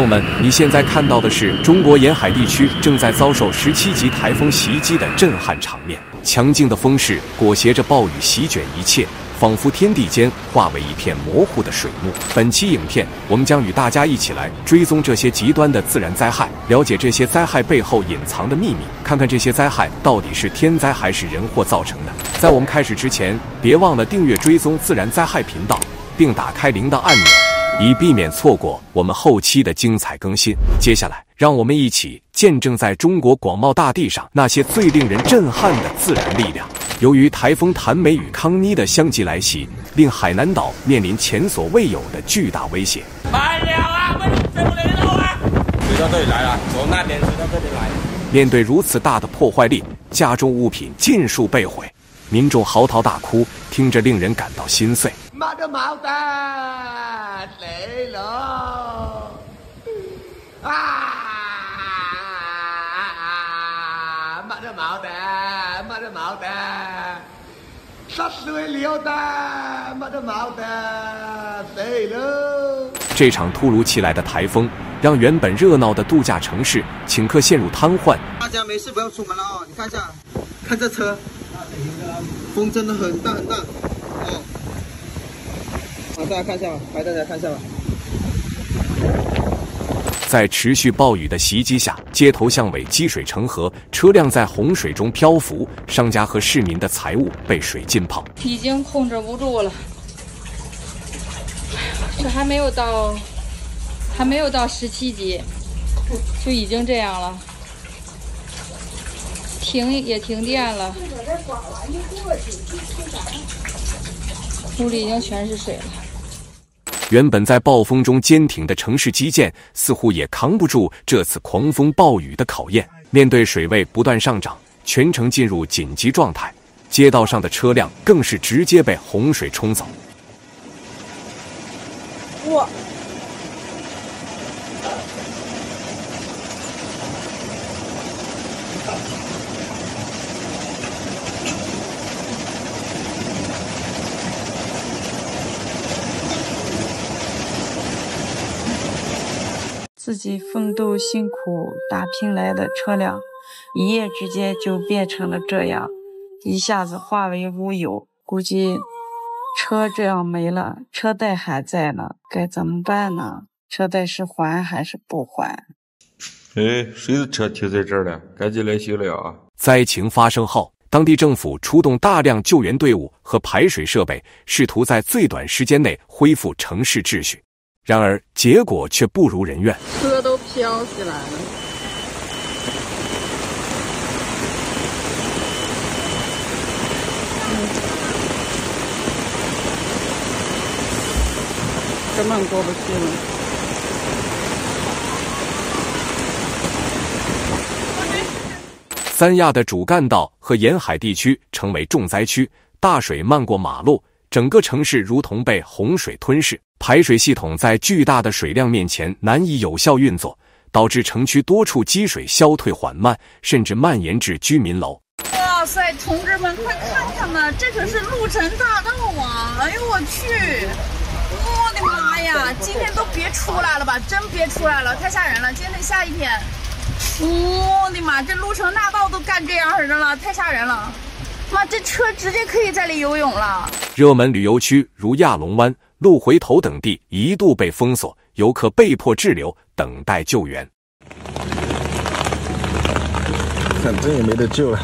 朋友们，你现在看到的是中国沿海地区正在遭受17级台风袭击的震撼场面。强劲的风势裹挟着暴雨席卷一切，仿佛天地间化为一片模糊的水幕。本期影片，我们将与大家一起来追踪这些极端的自然灾害，了解这些灾害背后隐藏的秘密，看看这些灾害到底是天灾还是人祸造成的。在我们开始之前，别忘了订阅追踪自然灾害频道，并打开铃铛按钮，以避免错过我们后期的精彩更新。接下来，让我们一起见证在中国广袤大地上那些最令人震撼的自然力量。由于台风谭美与康妮的相继来袭，令海南岛面临前所未有的巨大威胁。慢了啊，我怎么来了啊？水到这里来了，从那边水到这里来。面对如此大的破坏力，家中物品尽数被毁，民众嚎啕大哭，听着令人感到心碎。妈的毛蛋来了！啊！妈的毛蛋，妈的毛蛋，杀死我刘蛋，妈的毛蛋飞了！这场突如其来的台风，让原本热闹的度假城市顷刻陷入瘫痪。大家没事不要出门了哦！你看一下，看这车，风真的很大很大哦。好，大家看一下吧，来大家看一下吧。在持续暴雨的袭击下，街头巷尾积水成河，车辆在洪水中漂浮，商家和市民的财物被水浸泡，已经控制不住了。这还没有到17级，就已经这样了。也停电了，屋里已经全是水了。原本在暴风中坚挺的城市基建，似乎也扛不住这次狂风暴雨的考验。面对水位不断上涨，全城进入紧急状态，街道上的车辆更是直接被洪水冲走。哇！自己奋斗辛苦打拼来的车辆，一夜之间就变成了这样，一下子化为乌有。估计车这样没了，车贷还在呢，该怎么办呢？车贷是还还是不还？哎，谁的车停在这儿了？赶紧来修了啊！灾情发生后，当地政府出动大量救援队伍和排水设备，试图在最短时间内恢复城市秩序。然而，结果却不如人愿，车都飘起来了。根本过不去了。三亚的主干道和沿海地区成为重灾区，大水漫过马路，整个城市如同被洪水吞噬。排水系统在巨大的水量面前难以有效运作，导致城区多处积水消退缓慢，甚至蔓延至居民楼。哇塞，同志们，快看看呐，这可是陆城大道啊！哎呦我去，我的妈呀！今天都别出来了吧，真别出来了，太吓人了！今天下雨天，我的妈，这陆城大道都干这样式的了，太吓人了！妈，这车直接可以在里游泳了。热门旅游区如亚龙湾、鹿回头等地一度被封锁，游客被迫滞留，等待救援。反正也没得救了，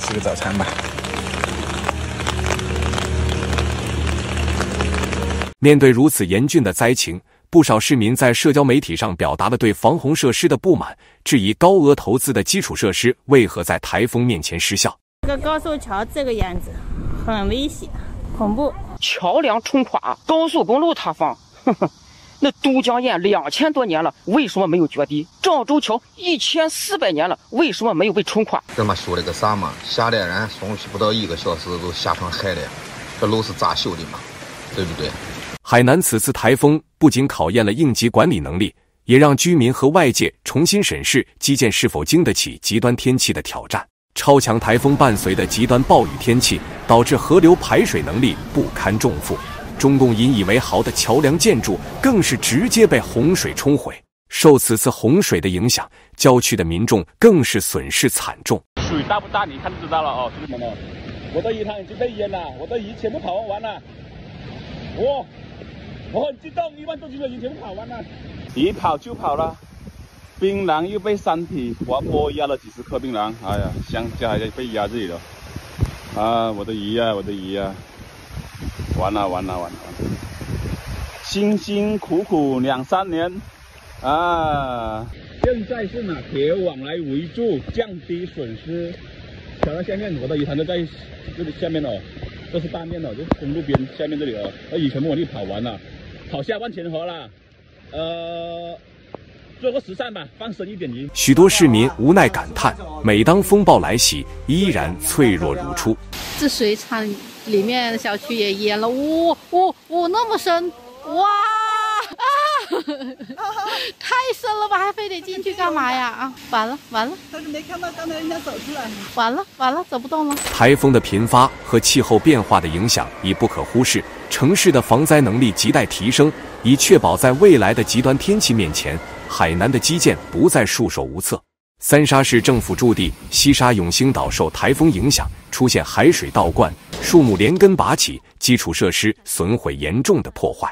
吃个早餐吧。面对如此严峻的灾情，不少市民在社交媒体上表达了对防洪设施的不满，质疑高额投资的基础设施为何在台风面前失效。这个高速桥这个样子很危险，恐怖。桥梁冲垮，高速公路塌方，那都江堰2000多年了，为什么没有决堤？郑州桥1400年了，为什么没有被冲垮？这么修了个啥嘛？下来人送去不到1个小时都下成海了，这路是咋修的嘛？对不对？海南此次台风不仅考验了应急管理能力，也让居民和外界重新审视基建是否经得起极端天气的挑战。超强台风伴随的极端暴雨天气，导致河流排水能力不堪重负，中共引以为豪的桥梁建筑更是直接被洪水冲毁。受此次洪水的影响，郊区的民众更是损失惨重。水大不大？你看就知道了哦，兄弟们哦，我的鱼塘已经被淹了，我的鱼全部跑完了。我很激动，1万多斤的鱼全部跑完了，一跑就跑了。槟榔又被山体滑坡压了几10颗槟榔，哎呀，香蕉还在被压这里了。啊，我的鱼呀，我的鱼呀，完了，辛辛苦苦2、3年，啊，现在是拿铁网来围住，降低损失。瞧到下面，我的鱼塘就在这里下面哦，这是大面哦，就是公路边下面这里哦，那鱼全部往里跑完了，跑下万钱河了，做个实善吧，放生一点鱼。许多市民无奈感叹：每当风暴来袭，依然脆弱如初。这水厂里面的小区也淹了，那么深，哇太深了吧，还非得进去干嘛呀？啊，完了！他是没看到刚才人家走出来。完了，走不动了。台风的频发和气候变化的影响已不可忽视，城市的防灾能力亟待提升，以确保在未来的极端天气面前，海南的基建不再束手无策。三沙市政府驻地西沙永兴岛受台风影响，出现海水倒灌，树木连根拔起，基础设施损毁严重的破坏。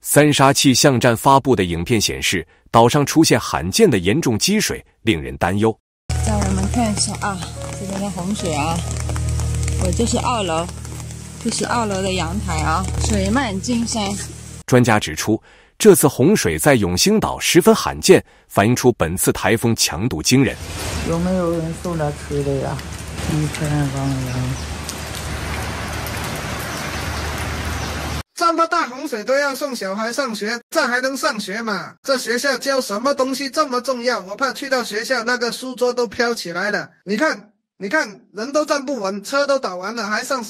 三沙气象站发布的影片显示，岛上出现罕见的严重积水，令人担忧。家人们看一下啊，这边的洪水啊，我这是2楼，这是2楼的阳台啊，水漫金山。专家指出，这次洪水在永兴岛十分罕见，反映出本次台风强度惊人。有没有人送点吃的呀？1000万人。这么大洪水都要送小孩上学，这还能上学吗？这学校教什么东西这么重要？我怕去到学校那个书桌都飘起来了。你看，人都站不稳，车都倒完了，还上。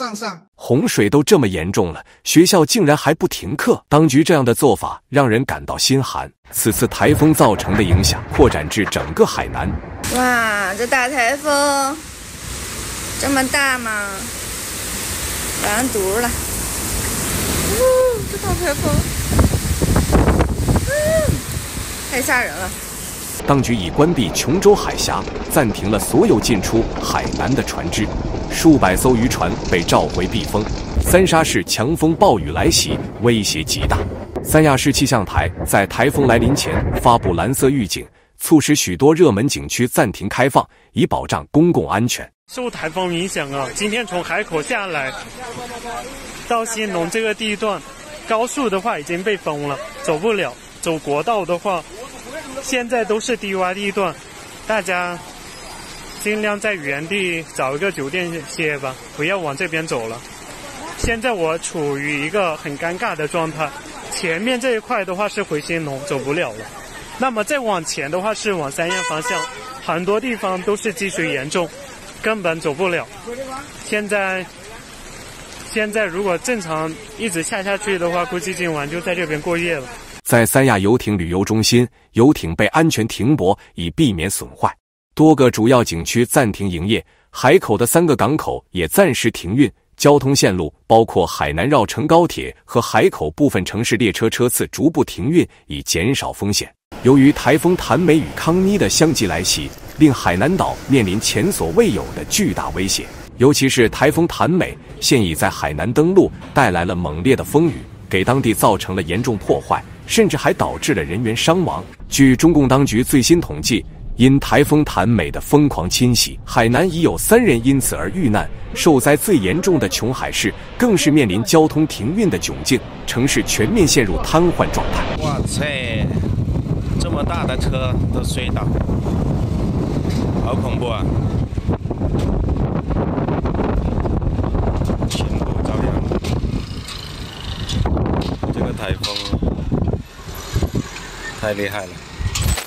洪水都这么严重了，学校竟然还不停课，当局这样的做法让人感到心寒。此次台风造成的影响扩展至整个海南。哇，这大台风这么大吗？完犊了！这大台风，太吓人了。当局已关闭琼州海峡，暂停了所有进出海南的船只，数百艘渔船被召回避风。三沙市强风暴雨来袭，威胁极大。三亚市气象台在台风来临前发布蓝色预警，促使许多热门景区暂停开放，以保障公共安全。受台风影响啊，今天从海口下来到兴隆这个地段，高速的话已经被封了，走不了。走国道的话，现在都是低洼地段，大家尽量在原地找一个酒店歇吧，不要往这边走了。现在我处于一个很尴尬的状态，前面这一块的话是回兴隆，走不了了。那么再往前的话是往三亚方向，很多地方都是积水严重，根本走不了。现在如果正常一直下去的话，估计今晚就在这边过夜了。在三亚游艇旅游中心，游艇被安全停泊，以避免损坏。多个主要景区暂停营业，海口的3个港口也暂时停运。交通线路包括海南绕城高铁和海口部分城市列车车次逐步停运，以减少风险。由于台风谭美与康妮的相继来袭，令海南岛面临前所未有的巨大威胁。尤其是台风谭美现已在海南登陆，带来了猛烈的风雨，给当地造成了严重破坏，甚至还导致了人员伤亡。据中共当局最新统计，因台风谭美的疯狂侵袭，海南已有3人因此而遇难。受灾最严重的琼海市更是面临交通停运的窘境，城市全面陷入瘫痪状态。哇塞，这么大的车都摔倒，好恐怖啊！前路遭殃，这个台风太厉害了。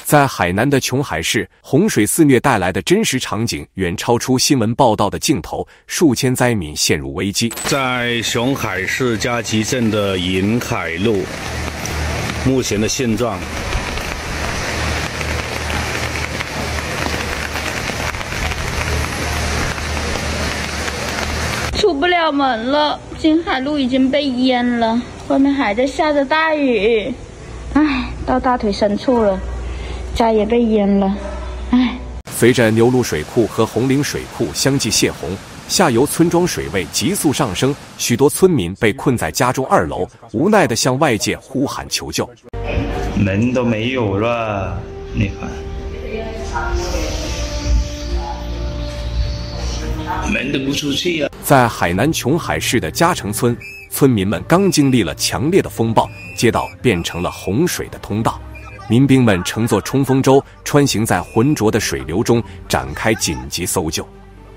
在海南的琼海市，洪水肆虐带来的真实场景远超出新闻报道的镜头，数千灾民陷入危机。在琼海市嘉集镇的银海路，目前的现状。出不了门了，金海路已经被淹了，外面还在下着大雨，唉，到大腿深处了。家也被淹了，唉。随着牛路水库和红岭水库相继泄洪，下游村庄水位急速上升，许多村民被困在家中2楼，无奈地向外界呼喊求救。门都没有了，你看，门都不出去呀。在海南琼海市的嘉诚村，村民们刚经历了强烈的风暴，街道变成了洪水的通道。民兵们乘坐冲锋舟穿行在浑浊的水流中，展开紧急搜救。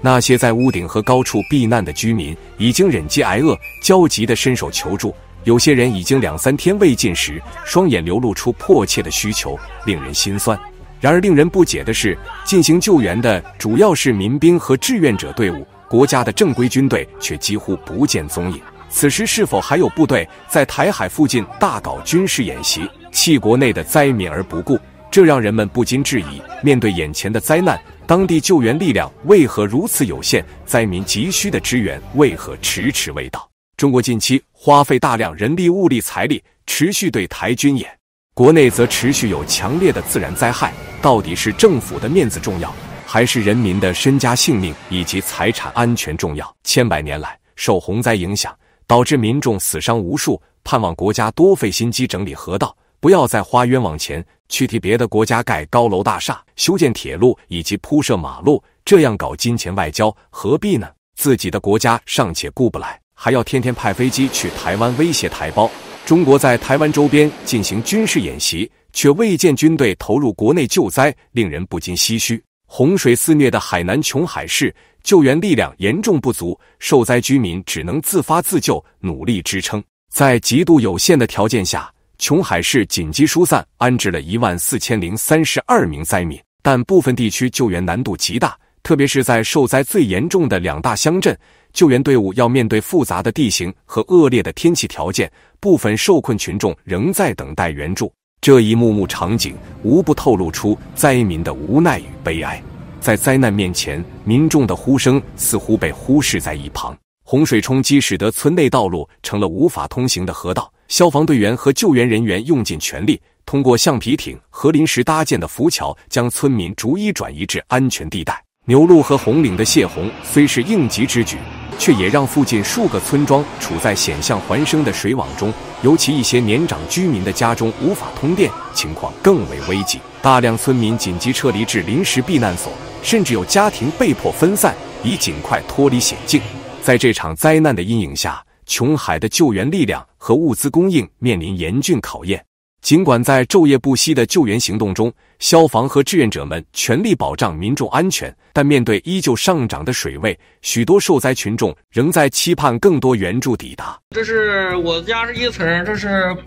那些在屋顶和高处避难的居民已经忍饥挨饿，焦急地伸手求助。有些人已经2、3天未进食，双眼流露出迫切的需求，令人心酸。然而令人不解的是，进行救援的主要是民兵和志愿者队伍，国家的正规军队却几乎不见踪影。此时是否还有部队在台海附近大搞军事演习，弃国内的灾民而不顾？这让人们不禁质疑，面对眼前的灾难，当地救援力量为何如此有限？灾民急需的支援为何迟迟未到？中国近期花费大量人力、物力、财力，持续对台军演，国内则持续有强烈的自然灾害。到底是政府的面子重要，还是人民的身家性命以及财产安全重要？千百年来，受洪灾影响，导致民众死伤无数，盼望国家多费心机整理河道，不要再花冤枉钱去替别的国家盖高楼大厦、修建铁路以及铺设马路，这样搞金钱外交何必呢？自己的国家尚且顾不来，还要天天派飞机去台湾威胁台胞。中国在台湾周边进行军事演习，却未见军队投入国内救灾，令人不禁唏嘘。洪水肆虐的海南琼海市，救援力量严重不足，受灾居民只能自发自救，努力支撑。在极度有限的条件下，琼海市紧急疏散安置了14032名灾民，但部分地区救援难度极大，特别是在受灾最严重的2大乡镇，救援队伍要面对复杂的地形和恶劣的天气条件，部分受困群众仍在等待援助。这一幕幕场景无不透露出灾民的无奈与悲哀。在灾难面前，民众的呼声似乎被忽视在一旁。洪水冲击使得村内道路成了无法通行的河道，消防队员和救援人员用尽全力，通过橡皮艇和临时搭建的浮桥，将村民逐一转移至安全地带。牛路和红岭的泄洪虽是应急之举，却也让附近数个村庄处在险象环生的水网中，尤其一些年长居民的家中无法通电，情况更为危急。大量村民紧急撤离至临时避难所，甚至有家庭被迫分散，以尽快脱离险境。在这场灾难的阴影下，琼海的救援力量和物资供应面临严峻考验。尽管在昼夜不息的救援行动中，消防和志愿者们全力保障民众安全，但面对依旧上涨的水位，许多受灾群众仍在期盼更多援助抵达。这是我家是1层，这是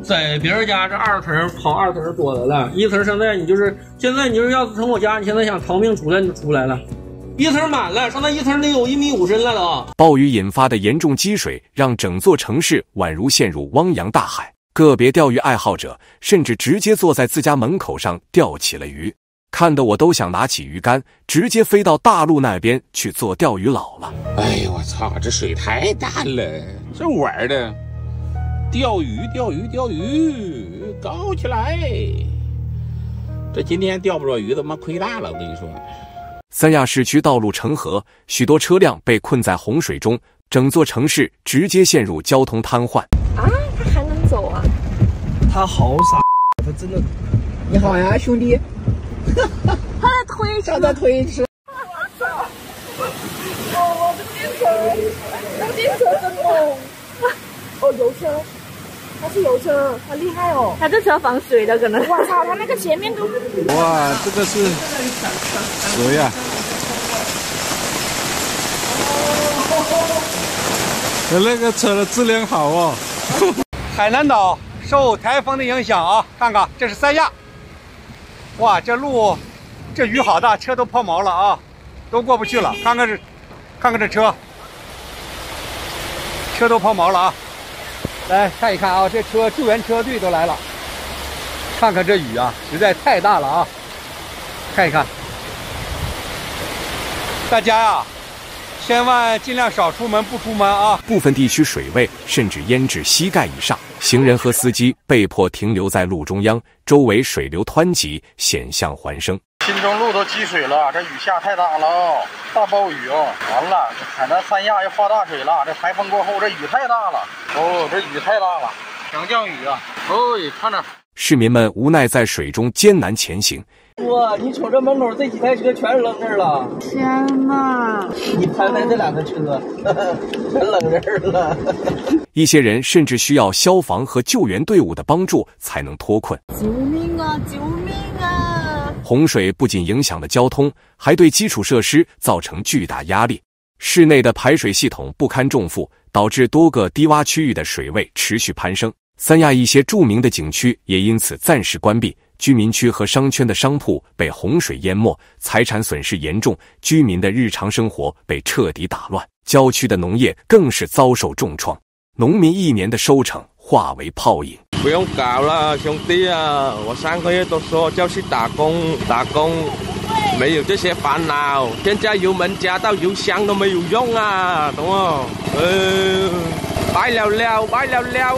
在别人家这2层跑2层多的了。1层现在你就是要是从我家，你现在想逃命出来你就出来了。1层满了，上那1层得有1.5米深来了啊！暴雨引发的严重积水让整座城市宛如陷入汪洋大海。个别钓鱼爱好者甚至直接坐在自家门口上钓起了鱼，看得我都想拿起鱼竿，直接飞到大陆那边去做钓鱼佬了。哎呦我操，这水太大了，这玩的钓鱼，搞起来！这今天钓不着鱼，他妈亏大了，我跟你说。三亚市区道路成河，许多车辆被困在洪水中，整座城市直接陷入交通瘫痪。他还能走啊？他好傻，他真的。你好呀，兄弟。他在推车，他在推车。我的电车真猛！哦，油车，他是油车，好厉害哦！他这车防水的可能。我操，他那个前面都……哇，这个是蛇呀！那个车的质量好哦。海南岛受台风的影响啊，看看这是三亚，哇，这路这雨好大，车都抛锚了啊，都过不去了。看看这车都抛锚了啊！来看一看啊，这车救援车队都来了。看看这雨啊，实在太大了啊！看一看，大家呀，千万尽量少出门，不出门啊！部分地区水位甚至淹至膝盖以上，行人和司机被迫停留在路中央，周围水流湍急，险象环生。新中路都积水了，这雨下太大了哦，大暴雨哦！完了，海南三亚要发大水了，这台风过后这雨太大了哦，这雨太大了，强降雨啊！哦，看着。市民们无奈在水中艰难前行。哇，你瞅这门口这几台车全扔这儿了！天哪！你拍拍这两个车，全扔这儿了。一些人甚至需要消防和救援队伍的帮助才能脱困。救命啊！救命啊！洪水不仅影响了交通，还对基础设施造成巨大压力。市内的排水系统不堪重负，导致多个低洼区域的水位持续攀升。三亚一些著名的景区也因此暂时关闭，居民区和商圈的商铺被洪水淹没，财产损失严重，居民的日常生活被彻底打乱，郊区的农业更是遭受重创，农民一年的收成化为泡影。不用搞了，兄弟啊！我3个月都说就去打工，没有这些烦恼。现在油门加到油箱都没有用啊，懂吗？白了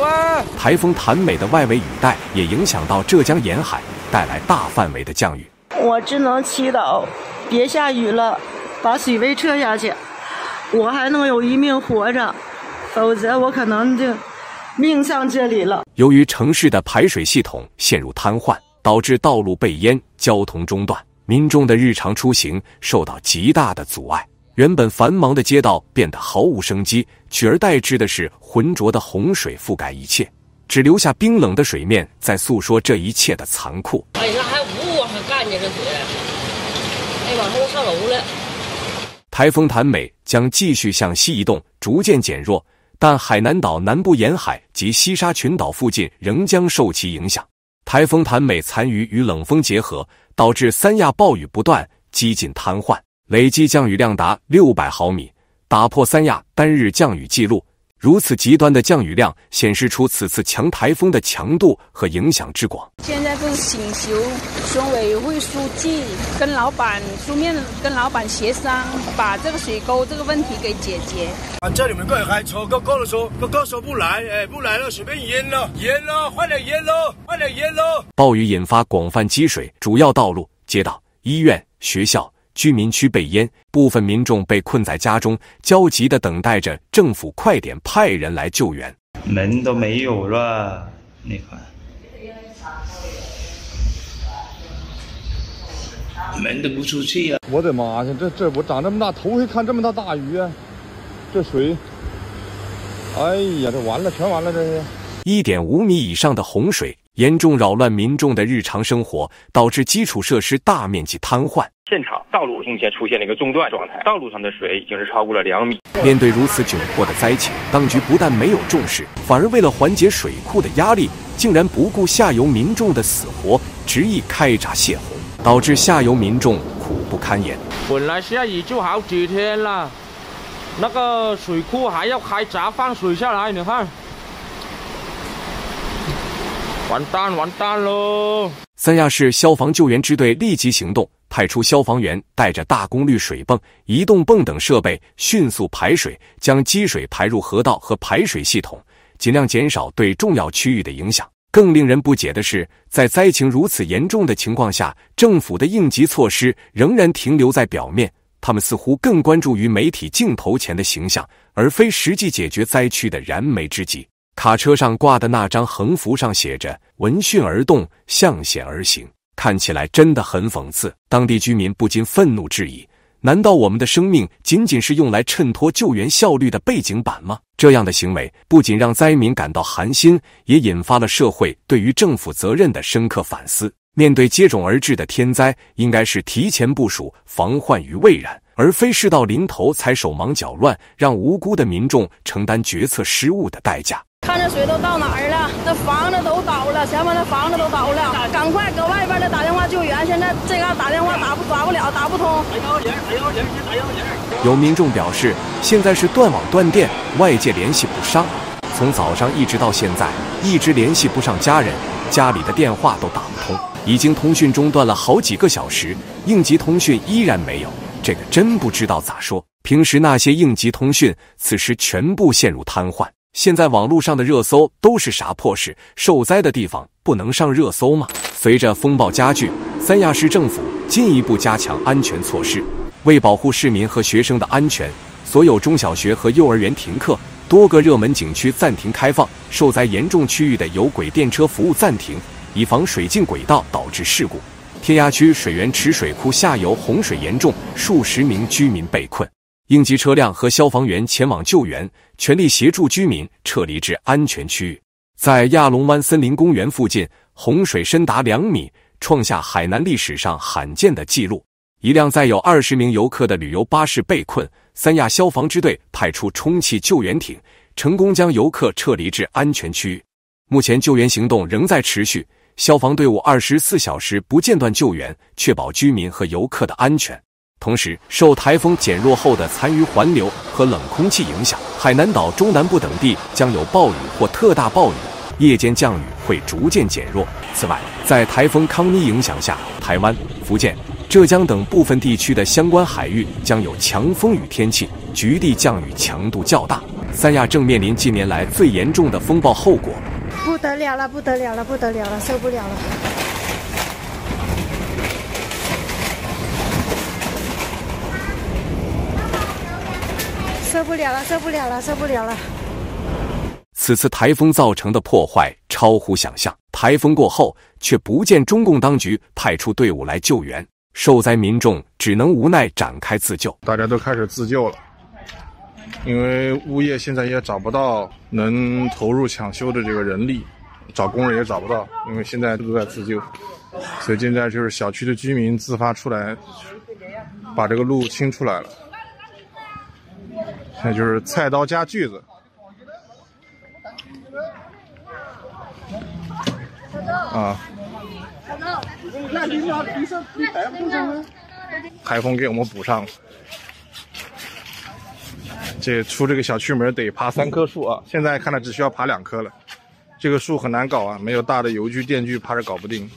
啊！台风谭美的外围雨带也影响到浙江沿海，带来大范围的降雨。我只能祈祷别下雨了，把水位撤下去，我还能有一命活着，否则我可能就命丧这里了。由于城市的排水系统陷入瘫痪，导致道路被淹，交通中断，民众的日常出行受到极大的阻碍。原本繁忙的街道变得毫无生机，取而代之的是浑浊的洪水覆盖一切，只留下冰冷的水面在诉说这一切的残酷。哎呀，还雾还干呢，这水，哎，晚上都上楼了。台风谭美将继续向西移动，逐渐减弱，但海南岛南部沿海及西沙群岛附近仍将受其影响。台风谭美残余与冷风结合，导致三亚暴雨不断，几近瘫痪。累计降雨量达600毫米，打破三亚单日降雨记录。如此极端的降雨量，显示出此次强台风的强度和影响之广。现在是请求村委会书记跟老板书面跟老板协商，把这个水沟这个问题给解决。叫你们过来开车，高的时候不来，不来了，水被淹了，快点淹喽！暴雨引发广泛积水，主要道路、街道、医院、学校、居民区被淹，部分民众被困在家中，焦急地等待着政府快点派人来救援。门都没有了，你看，门都不出去啊！我的妈呀，这我长这么大头回看这么大雨啊！这水，哎呀，这完了，全完了，这是。1.5米以上的洪水严重扰乱民众的日常生活，导致基础设施大面积瘫痪。现场道路目前出现了一个中断状态，道路上的水已经是超过了2米。面对如此窘迫的灾情，当局不但没有重视，反而为了缓解水库的压力，竟然不顾下游民众的死活，执意开闸泄洪，导致下游民众苦不堪言。本来下雨就好几天了，那个水库还要开闸放水下来，你看。完蛋喽！三亚市消防救援支队立即行动，派出消防员带着大功率水泵、移动泵等设备，迅速排水，将积水排入河道和排水系统，尽量减少对重要区域的影响。更令人不解的是，在灾情如此严重的情况下，政府的应急措施仍然停留在表面，他们似乎更关注于媒体镜头前的形象，而非实际解决灾区的燃眉之急。卡车上挂的那张横幅上写着“闻讯而动，向险而行”，看起来真的很讽刺。当地居民不禁愤怒质疑：难道我们的生命仅仅是用来衬托救援效率的背景板吗？这样的行为不仅让灾民感到寒心，也引发了社会对于政府责任的深刻反思。面对接踵而至的天灾，应该是提前部署，防患于未然，而非事到临头才手忙脚乱，让无辜的民众承担决策失误的代价。看这水都到哪儿了？那房子都倒了，前面的房子都倒了，赶快搁外边的打电话救援。现在这嘎打电话打不了，打不通。有民众表示，现在是断网断电，外界联系不上，从早上一直到现在，一直联系不上家人，家里的电话都打不通，已经通讯中断了好几个小时，应急通讯依然没有，这个真不知道咋说。平时那些应急通讯，此时全部陷入瘫痪。现在网络上的热搜都是啥破事？受灾的地方不能上热搜吗？随着风暴加剧，三亚市政府进一步加强安全措施，为保护市民和学生的安全，所有中小学和幼儿园停课，多个热门景区暂停开放，受灾严重区域的有轨电车服务暂停，以防水进轨道导致事故。天涯区水源池水库下游洪水严重，数十名居民被困，应急车辆和消防员前往救援，全力协助居民撤离至安全区域。在亚龙湾森林公园附近，洪水深达2米，创下海南历史上罕见的纪录。一辆载有20名游客的旅游巴士被困，三亚消防支队派出充气救援艇，成功将游客撤离至安全区域。目前救援行动仍在持续，消防队伍24小时不间断救援，确保居民和游客的安全。同时，受台风减弱后的残余环流和冷空气影响，海南岛中南部等地将有暴雨或特大暴雨，夜间降雨会逐渐减弱。此外，在台风康妮影响下，台湾、福建、浙江等部分地区的相关海域将有强风雨天气，局地降雨强度较大。三亚正面临近年来最严重的风暴后果。不得了了，不得了了，不得了了，受不了了！受不了了，受不了了，受不了了！此次台风造成的破坏超乎想象，台风过后却不见中共当局派出队伍来救援，受灾民众只能无奈展开自救。大家都开始自救了，因为物业现在也找不到能投入抢修的这个人力，找工人也找不到，因为现在都在自救，所以现在就是小区的居民自发出来，把这个路清出来了。现在就是菜刀加锯子。啊！台风给我们补上了。这出这个小区门得爬3棵树啊，现在看来只需要爬2棵了。这个树很难搞啊，没有大的邮具电锯怕是搞不定。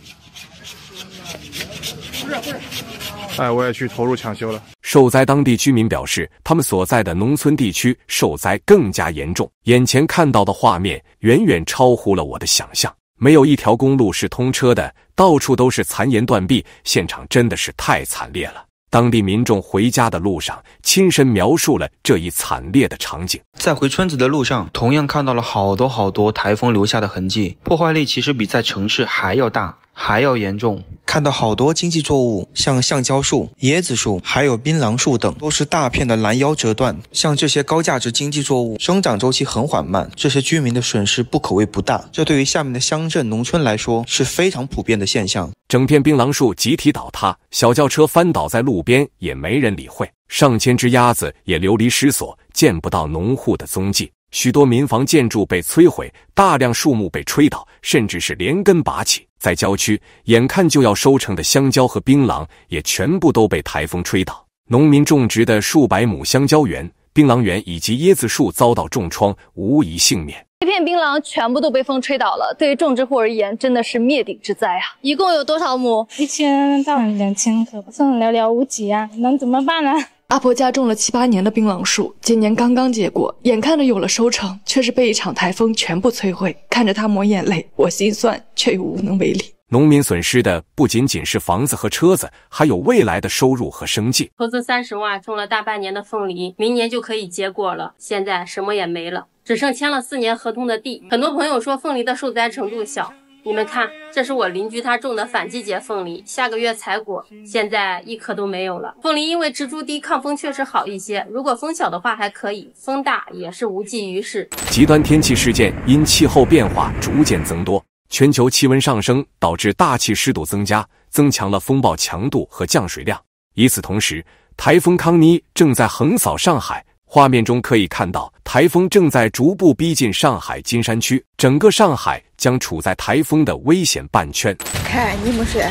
哎，我也去投入抢修了。受灾当地居民表示，他们所在的农村地区受灾更加严重，眼前看到的画面远远超乎了我的想象。没有一条公路是通车的，到处都是残垣断壁，现场真的是太惨烈了。当地民众回家的路上亲身描述了这一惨烈的场景。在回村子的路上，同样看到了好多台风留下的痕迹，破坏力其实比在城市还要大，还要严重。看到好多经济作物，像橡胶树、椰子树，还有槟榔树等，都是大片的拦腰折断。像这些高价值经济作物，生长周期很缓慢，这些居民的损失不可谓不大。这对于下面的乡镇农村来说是非常普遍的现象。整片槟榔树集体倒塌，小轿车翻倒在路边，也没人理会。上千只鸭子也流离失所，见不到农户的踪迹。许多民房建筑被摧毁，大量树木被吹倒，甚至是连根拔起。在郊区，眼看就要收成的香蕉和槟榔也全部都被台风吹倒。农民种植的数百亩香蕉园、槟榔园以及椰子树遭到重创，无一幸免。这片槟榔全部都被风吹倒了，对于种植户而言，真的是灭顶之灾啊！一共有多少亩？1000到2000棵，剩寥寥无几啊，能怎么办呢？阿婆家种了7、8年的槟榔树，今年刚刚结果，眼看着有了收成，却是被一场台风全部摧毁。看着她抹眼泪，我心酸，却又无能为力。农民损失的不仅仅是房子和车子，还有未来的收入和生计。投资30万，种了大半年的凤梨，明年就可以结果了，现在什么也没了，只剩签了4年合同的地。很多朋友说凤梨的受灾程度小，你们看，这是我邻居他种的反季节凤梨，下个月采果，现在1颗都没有了。凤梨因为植株低，抗风确实好一些，如果风小的话还可以，风大也是无济于事。极端天气事件因气候变化逐渐增多，全球气温上升导致大气湿度增加，增强了风暴强度和降水量。与此同时，台风康妮正在横扫上海。画面中可以看到，台风正在逐步逼近上海金山区，整个上海将处在台风的危险半圈。看你们说，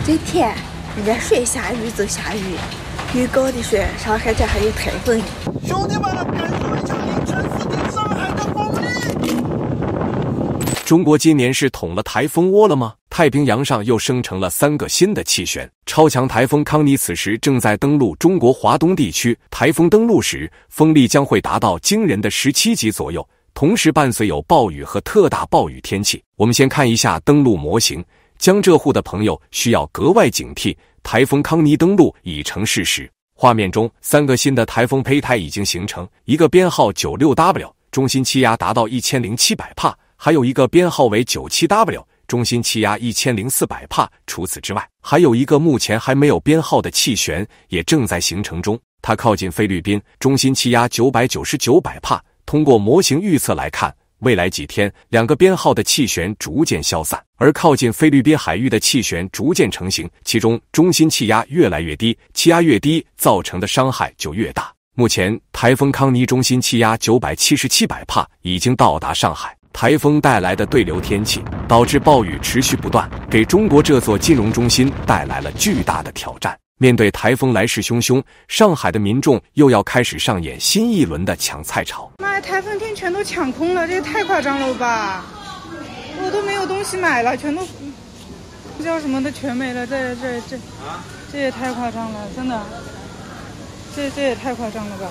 这天人家说下雨就下雨，预告的说上海这还有台风。兄弟们，感受一下凌晨4点上海的风力。中国今年是捅了台风窝了吗？太平洋上又生成了3个新的气旋。超强台风康妮此时正在登陆中国华东地区，台风登陆时，风力将会达到惊人的17级左右，同时伴随有暴雨和特大暴雨天气。我们先看一下登陆模型，江浙沪的朋友需要格外警惕，台风康妮登陆已成事实。画面中3个新的台风胚胎已经形成，一个编号 96W， 中心气压达到100700帕，还有一个编号为 97W， 中心气压100400帕。除此之外，还有一个目前还没有编号的气旋也正在形成中，它靠近菲律宾，中心气压999帕。通过模型预测来看，未来几天2个编号的气旋逐渐消散，而靠近菲律宾海域的气旋逐渐成型，其中中心气压越来越低，气压越低造成的伤害就越大。目前台风康妮中心气压97700帕已经到达上海，台风带来的对流天气导致暴雨持续不断，给中国这座金融中心带来了巨大的挑战。面对台风来势汹汹，上海的民众又要开始上演新一轮的抢菜潮。妈呀，台风天全都抢空了，这也太夸张了吧！我都没有东西买了，全都叫什么的全没了，这也太夸张了，真的，这也太夸张了吧！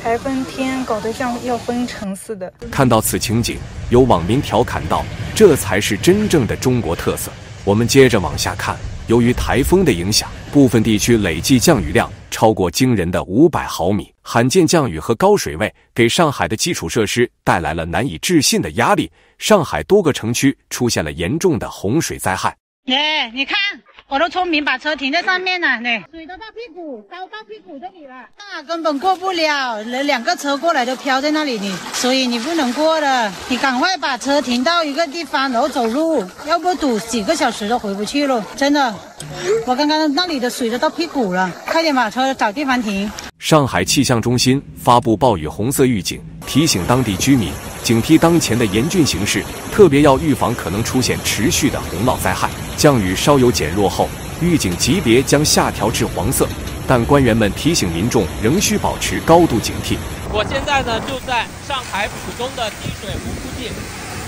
台风天搞得像要封城似的。看到此情景，有网民调侃道：“这才是真正的中国特色。”我们接着往下看。由于台风的影响，部分地区累计降雨量超过惊人的500毫米，罕见降雨和高水位给上海的基础设施带来了难以置信的压力，上海多个城区出现了严重的洪水灾害。你看，我都聪明把车停在上面了，水都到屁股，高到屁股这里了，那根本过不了，2个车过来都飘在那里所以你不能过的，你赶快把车停到一个地方，然后走路，要不堵几个小时都回不去了，真的，我刚刚那里的水都到屁股了，快点把车找地方停。上海气象中心发布暴雨红色预警，提醒当地居民警惕当前的严峻形势，特别要预防可能出现持续的洪涝灾害。降雨稍有减弱后，预警级别将下调至黄色，但官员们提醒民众仍需保持高度警惕。我现在呢就在上海浦东的滴水湖附近，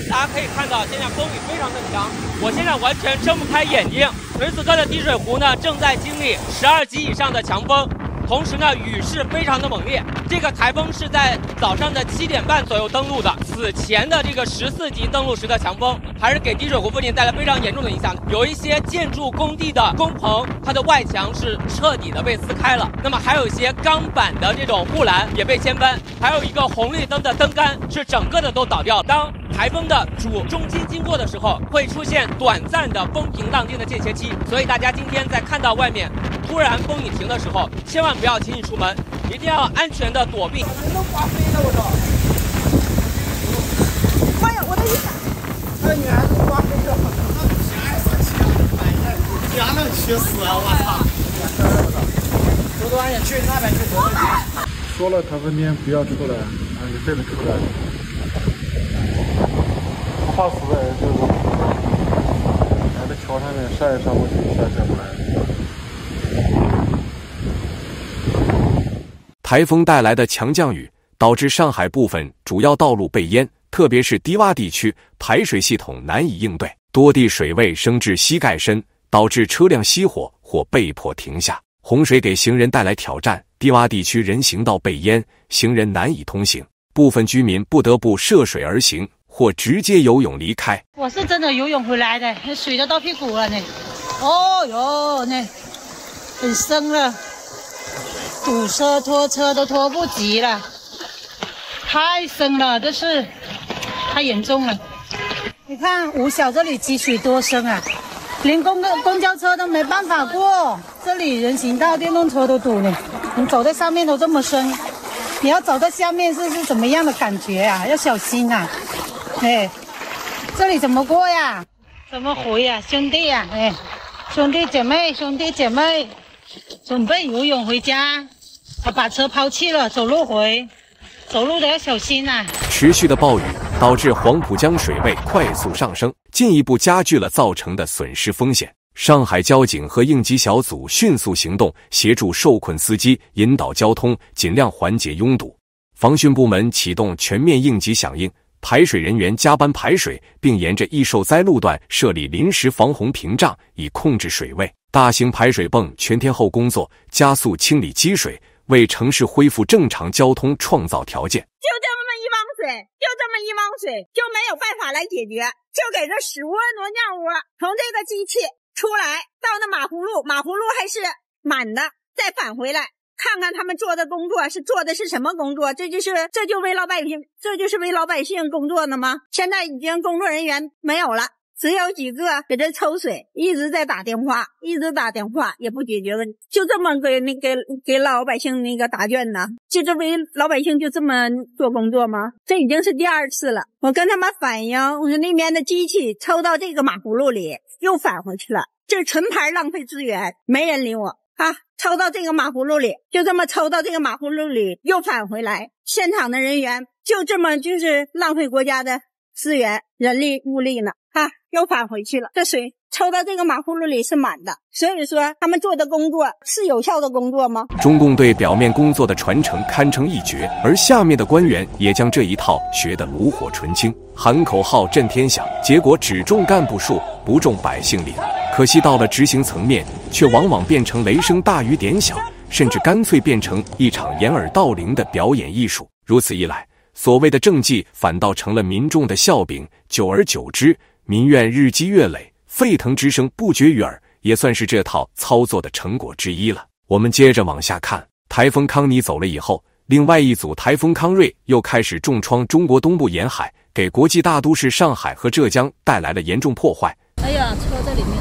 大家可以看到现在风雨非常的强，我现在完全睁不开眼睛。此时此刻的滴水湖呢正在经历12级以上的强风。同时呢，雨势非常的猛烈。这个台风是在早上的7点半左右登陆的。此前的这个14级登陆时的强风，还是给滴水湖附近带来非常严重的影响。有一些建筑工地的工棚，它的外墙是彻底的被撕开了。那么还有一些钢板的这种护栏也被掀翻，还有一个红绿灯的灯杆是整个的都倒掉。当台风的主中心经过的时候，会出现短暂的风平浪静的间歇期。所以大家今天在看到外面突然风雨停的时候，千万不要轻易出门，一定要安全的躲避。人都刮飞了，我操！妈呀，我的雨伞！那女孩子刮飞了，家能去死啊！我操！多多安全，去那边去躲雨。说了台风天不要出来，你非得出来。怕死的人就是还在桥上面晒也晒不去，晒也晒不来。台风带来的强降雨导致上海部分主要道路被淹，特别是低洼地区排水系统难以应对，多地水位升至膝盖深，导致车辆熄火或被迫停下。洪水给行人带来挑战，低洼地区人行道被淹，行人难以通行，部分居民不得不涉水而行或直接游泳离开。我是真的游泳回来的，水都到屁股了呢。哦哟，很深了。堵车拖车都拖不及了，太深了，这是太严重了。你看五小这里积水多深啊，连公交车都没办法过，这里人行道电动车都堵呢。你走在上面都这么深，你要走到下面是怎么样的感觉啊？要小心啊！这里怎么过呀？怎么回呀，兄弟呀？兄弟姐妹，准备游泳回家。我把车抛弃了，走路回，走路都要小心啊！持续的暴雨导致黄浦江水位快速上升，进一步加剧了造成的损失风险。上海交警和应急小组迅速行动，协助受困司机引导交通，尽量缓解拥堵。防汛部门启动全面应急响应，排水人员加班排水，并沿着易受灾路段设立临时防洪屏障，以控制水位。大型排水泵全天候工作，加速清理积水，为城市恢复正常交通创造条件。就这么一汪水，就没有办法来解决，就给这屎窝挪尿窝，从这个机器出来到那马葫芦还是满的，再返回来。看看他们做的工作做的是什么工作？这就是为老百姓工作的吗？现在已经工作人员没有了，只有几个给这抽水，一直在打电话也不解决问题，就这么给老百姓那个答卷呢？就这为老百姓就这么做工作吗？这已经是第2次了。我跟他们反映，我说那边的机器抽到这个马葫芦里又返回去了，这是纯牌浪费资源，没人理我。抽到这个马葫芦里，就这么抽到这个马葫芦里又返回来，现场的人员就这么就是浪费国家的资源，人力物力呢，又返回去了。这水抽到这个马葫芦里是满的，所以说他们做的工作是有效的工作吗？中共对表面工作的传承堪称一绝，而下面的官员也将这一套学得炉火纯青，喊口号震天响，结果只中干部数，不中百姓领。可惜到了执行层面，却往往变成雷声大雨点小，甚至干脆变成一场掩耳盗铃的表演艺术。如此一来，所谓的政绩反倒成了民众的笑柄，久而久之，民怨日积月累，沸腾之声不绝于耳，也算是这套操作的成果之一了。我们接着往下看，台风康妮走了以后，另外一组台风康瑞又开始重创中国东部沿海，给国际大都市上海和浙江带来了严重破坏。哎呀，车在里面。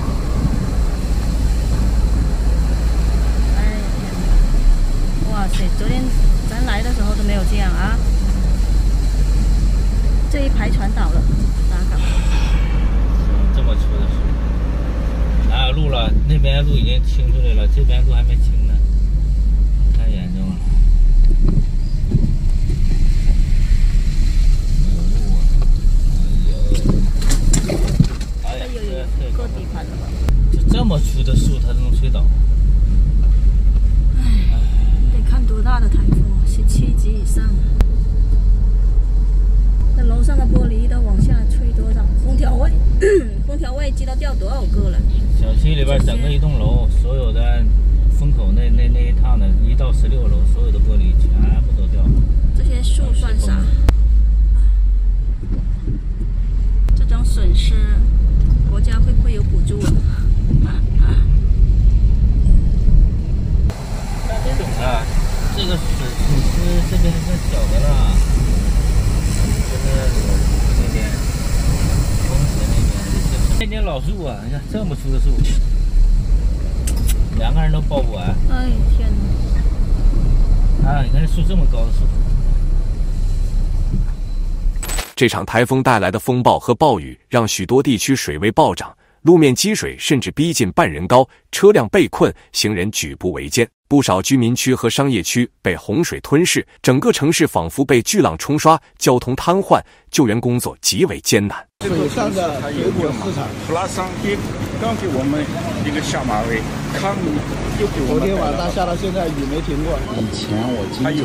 哇塞，昨天咱来的时候都没有这样啊！这一排船倒了，咋搞？这么粗的水，哪有路了？那边路已经清出来了，这边路还没清呢，太严重了。没有路啊！哎呦，够底盘了吧？这么粗的树，它都能吹倒。看多大的台风啊，17级以上。那楼上的玻璃都往下吹多少？空调位知道掉多少个了？小区里边整个一栋楼，所有的风口那一趟的1到16楼，所有的玻璃全部都掉了。这些树算啥？这种损失，国家会不会有补助啊？这种啊，这个损失这边是小的了，就是那边风池那边老树啊，你看这么粗的树，2个人都抱不完。哎天哪！你看这树这么高的树。这场台风带来的风暴和暴雨，让许多地区水位暴涨，路面积水甚至逼近半人高，车辆被困，行人举步维艰。不少居民区和商业区被洪水吞噬，整个城市仿佛被巨浪冲刷，交通瘫痪，救援工作极为艰难。水上的水果市场，普拉桑也刚给我们一个下马威，康妮又给我们。昨天晚上下到现在雨没停过。以前我经常习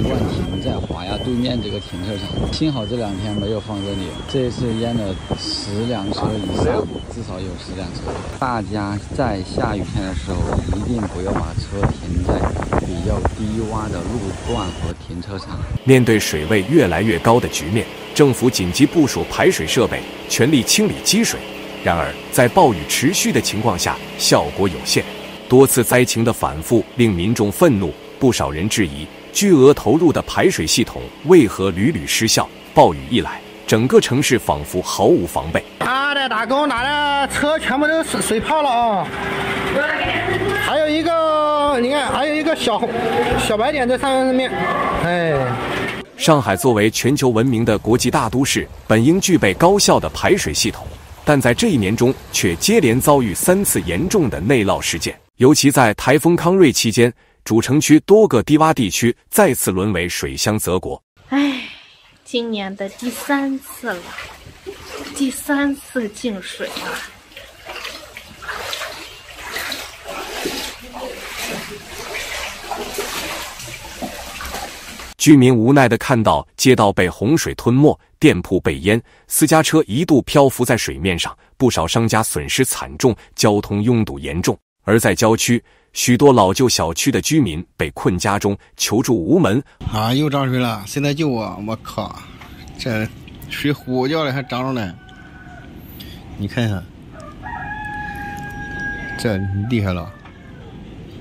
惯停在华亚对面这个停车场，幸好这2天没有放这里，这一次淹了10辆车以上，至少有10辆车。大家在下雨天的时候，一定不要把车停在比较低洼的路段和停车场。面对水位越来越高的局面，政府紧急部署排水设备，全力清理积水。然而，在暴雨持续的情况下，效果有限。多次灾情的反复令民众愤怒，不少人质疑巨额投入的排水系统为何屡屡失效。暴雨一来，整个城市仿佛毫无防备。他的打工拿的车全部都水泡了啊！还有一个，你看，还有一个小白点在上面，哎。上海作为全球闻名的国际大都市，本应具备高效的排水系统，但在这1年中却接连遭遇3次严重的内涝事件。尤其在台风康瑞期间，主城区多个低洼地区再次沦为水乡泽国。今年的第3次了，第3次进水了。居民无奈地看到街道被洪水吞没，店铺被淹，私家车一度漂浮在水面上，不少商家损失惨重，交通拥堵严重。而在郊区，许多老旧小区的居民被困家中，求助无门。啊，又涨水了！谁来救我？我靠，这水呼叫的还涨着呢！你看看，这厉害了，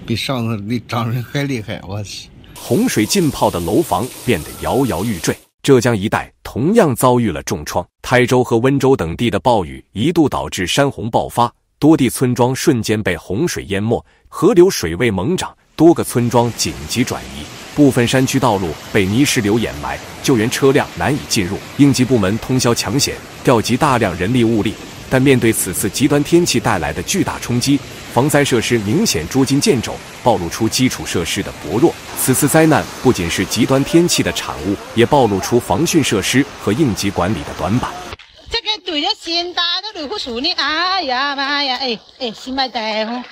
比上次的涨水还厉害！我去。洪水浸泡的楼房变得摇摇欲坠，浙江一带同样遭遇了重创。台州和温州等地的暴雨一度导致山洪爆发，多地村庄瞬间被洪水淹没，河流水位猛涨，多个村庄紧急转移，部分山区道路被泥石流掩埋，救援车辆难以进入。应急部门通宵抢险，调集大量人力物力，但面对此次极端天气带来的巨大冲击，防灾设施明显捉襟见肘，暴露出基础设施的薄弱。此次灾难不仅是极端天气的产物，也暴露出防汛设施和应急管理的短板。这个对着先打的绿护树呢，哎呀妈呀，心买带哦，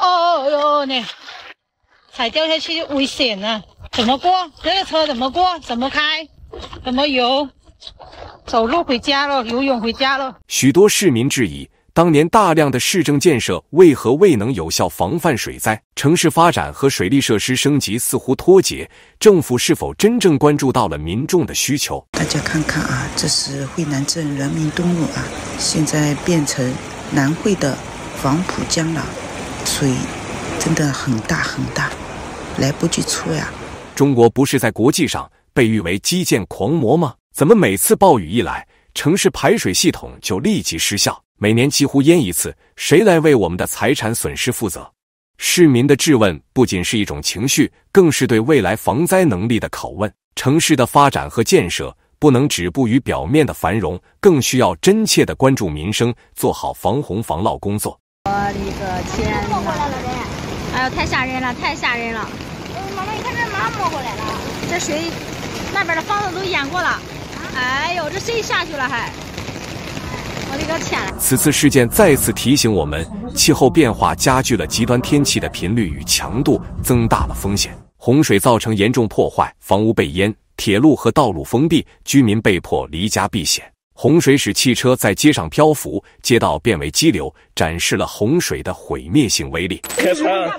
哦哟呢，踩掉下去危险啊！怎么过？这个车怎么过？怎么开？怎么游？走路回家了，游泳回家了。许多市民质疑，当年大量的市政建设为何未能有效防范水灾？城市发展和水利设施升级似乎脱节，政府是否真正关注到了民众的需求？大家看看啊，这是惠南镇人民东路啊，现在变成南汇的黄浦江了，水真的很大很大，来不及出呀。中国不是在国际上被誉为基建狂魔吗？怎么每次暴雨一来，城市排水系统就立即失效？每年几乎淹一次，谁来为我们的财产损失负责？市民的质问不仅是一种情绪，更是对未来防灾能力的拷问。城市的发展和建设不能止步于表面的繁荣，更需要真切地关注民生，做好防洪防涝工作。我的个天哪！哎呦，太吓人了，太吓人了！妈妈，你看这马摸过来了，这水那边的房子都淹过了。哎呦，这谁下去了还？我的个天！此次事件再次提醒我们，气候变化加剧了极端天气的频率与强度，增大了风险。洪水造成严重破坏，房屋被淹，铁路和道路封闭，居民被迫离家避险。洪水使汽车在街上漂浮，街道变为激流，展示了洪水的毁灭性威力。开船，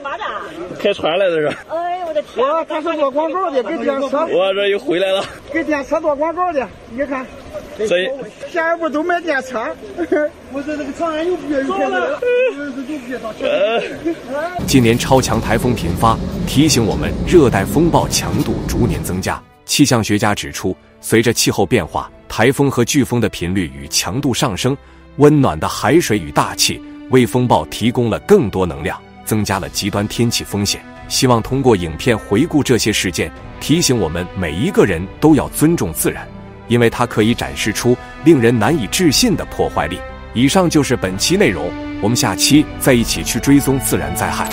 开船来的是。哎呦我的天！我这是做广告的，给电车。我这又回来了。给电车做广告的，你看。所以下一步都买电车。我在那个长安有别人开的。今年超强台风频发，提醒我们热带风暴强度逐年增加。气象学家指出，随着气候变化，台风和飓风的频率与强度上升，温暖的海水与大气为风暴提供了更多能量，增加了极端天气风险。希望通过影片回顾这些事件，提醒我们每一个人都要尊重自然，因为它可以展示出令人难以置信的破坏力。以上就是本期内容，我们下期再一起去追踪自然灾害。